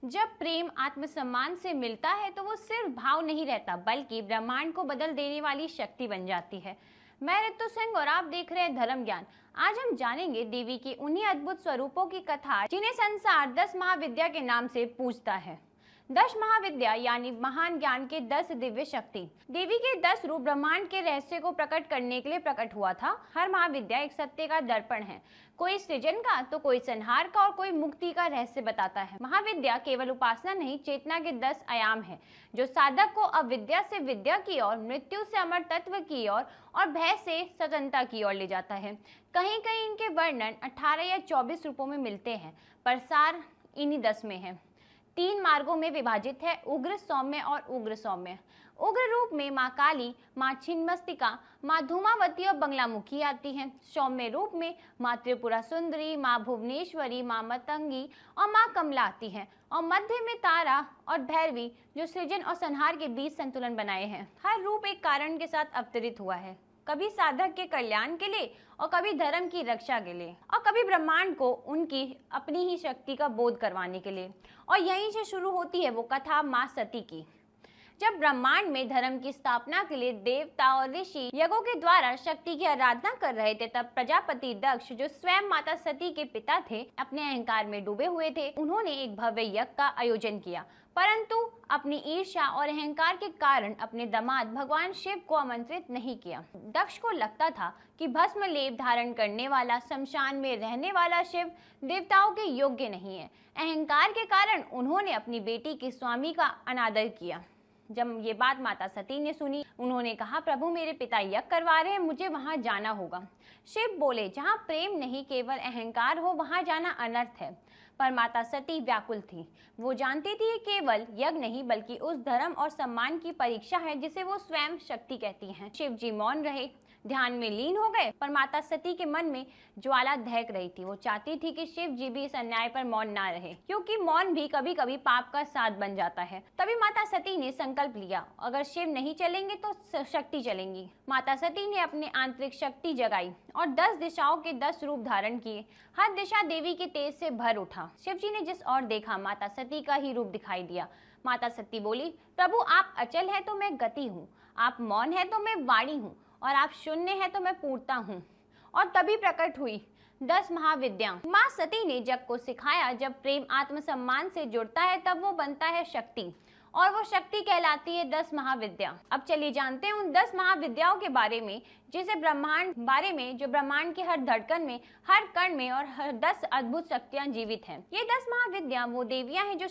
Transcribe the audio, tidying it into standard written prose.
जब प्रेम आत्मसम्मान से मिलता है तो वो सिर्फ भाव नहीं रहता बल्कि ब्रह्मांड को बदल देने वाली शक्ति बन जाती है। मैं ऋतु सिंह और आप देख रहे हैं धर्म ज्ञान। आज हम जानेंगे देवी के उन्हीं अद्भुत स्वरूपों की कथा जिन्हें संसार 10 महाविद्या के नाम से पूजता है। 10 महाविद्या यानी महान ज्ञान के 10 दिव्य शक्ति। देवी के 10 रूप ब्रह्मांड के रहस्य को प्रकट करने के लिए प्रकट हुआ था। हर महाविद्या एक सत्य का दर्पण है, कोई सृजन का तो कोई संहार का और कोई मुक्ति का रहस्य बताता है। महाविद्या केवल उपासना नहीं, चेतना के 10 आयाम है जो साधक को अविद्या से विद्या की ओर, मृत्यु से अमर तत्व की ओर और भय से स्वतंत्रता की ओर ले जाता है। कहीं कहीं इनके वर्णन 18 या 24 रूपों में मिलते हैं, पर सार इन्हीं 10 में है। 3 मार्गों में विभाजित है, उग्र, सौम्य और उग्र सौम्य। उग्र रूप में माँ काली, माँ छिन्नमस्तिका, माँ धूमावती और बंगलामुखी आती हैं। सौम्य रूप में माँ त्रिपुरा सुंदरी, माँ भुवनेश्वरी, माँ मतंगी और माँ कमला आती हैं। और मध्य में तारा और भैरवी जो सृजन और संहार के बीच संतुलन बनाए हैं। हर रूप एक कारण के साथ अवतरित हुआ है, कभी साधक के कल्याण के लिए और कभी धर्म की रक्षा के लिए और कभी ब्रह्मांड को उनकी अपनी ही शक्ति का बोध करवाने के लिए। और यहीं से शुरू होती है वो कथा माँ सती की। जब ब्रह्मांड में धर्म की स्थापना के लिए देवता और ऋषि यज्ञों के द्वारा शक्ति की आराधना कर रहे थे, तब प्रजापति दक्ष जो स्वयं माता सती के पिता थे, अपने अहंकार में डूबे हुए थे। उन्होंने एक भव्य यज्ञ का आयोजन किया, परंतु अपनी ईर्ष्या और अहंकार के कारण अपने दामाद भगवान शिव को आमंत्रित नहीं किया। दक्ष को लगता था कि भस्म लेप धारण करने वाला, शमशान में रहने वाला शिव देवताओं के योग्य नहीं है। अहंकार के कारण उन्होंने अपनी बेटी के स्वामी का अनादर किया। जब ये बात माता सती ने सुनी, उन्होंने कहा, प्रभु मेरे पिता यज्ञ करवा रहे हैं, मुझे वहां जाना होगा। शिव बोले, जहां प्रेम नहीं केवल अहंकार हो वहां जाना अनर्थ है। पर माता सती व्याकुल थी। वो जानती थी ये केवल यज्ञ नहीं बल्कि उस धर्म और सम्मान की परीक्षा है जिसे वो स्वयं शक्ति कहती हैं। शिव जी मौन रहे, ध्यान में लीन हो गए, पर माता सती के मन में ज्वाला दहक रही थी। वो चाहती थी कि शिव जी भी इस अन्याय पर मौन ना रहे, क्योंकि मौन भी कभी कभी पाप का साथ बन जाता है। तभी माता सती ने संकल्प लिया, अगर शिव नहीं चलेंगे तो शक्ति चलेंगी। माता सती ने अपनी आंतरिक शक्ति जगाई और 10 दिशाओं के 10 रूप धारण किए। हर दिशा देवी के तेज से भर उठा। शिव जी ने जिस ओर देखा, माता सती का ही रूप दिखाई दिया। माता सती बोली, प्रभु आप अचल है तो मैं गति हूँ, आप मौन है तो मैं वाणी हूँ, और आप शून्य है तो मैं पूर्णता हूँ। और तभी प्रकट हुई 10 महाविद्या। माँ सती ने जग को सिखाया, जब प्रेम आत्मसम्मान से जुड़ता है तब वो बनता है शक्ति, और वो शक्ति कहलाती है 10 महाविद्या। अब चलिए जानते हैं उन 10 महाविद्याओं के बारे में, जिसे ब्रह्मांड बारे में जो ब्रह्मांड की हर धड़कन में, हर कण में और हर 10 अद्भुत शक्तियां जीवित हैं। ये 10 महाविद्या वो देवियां हैं जो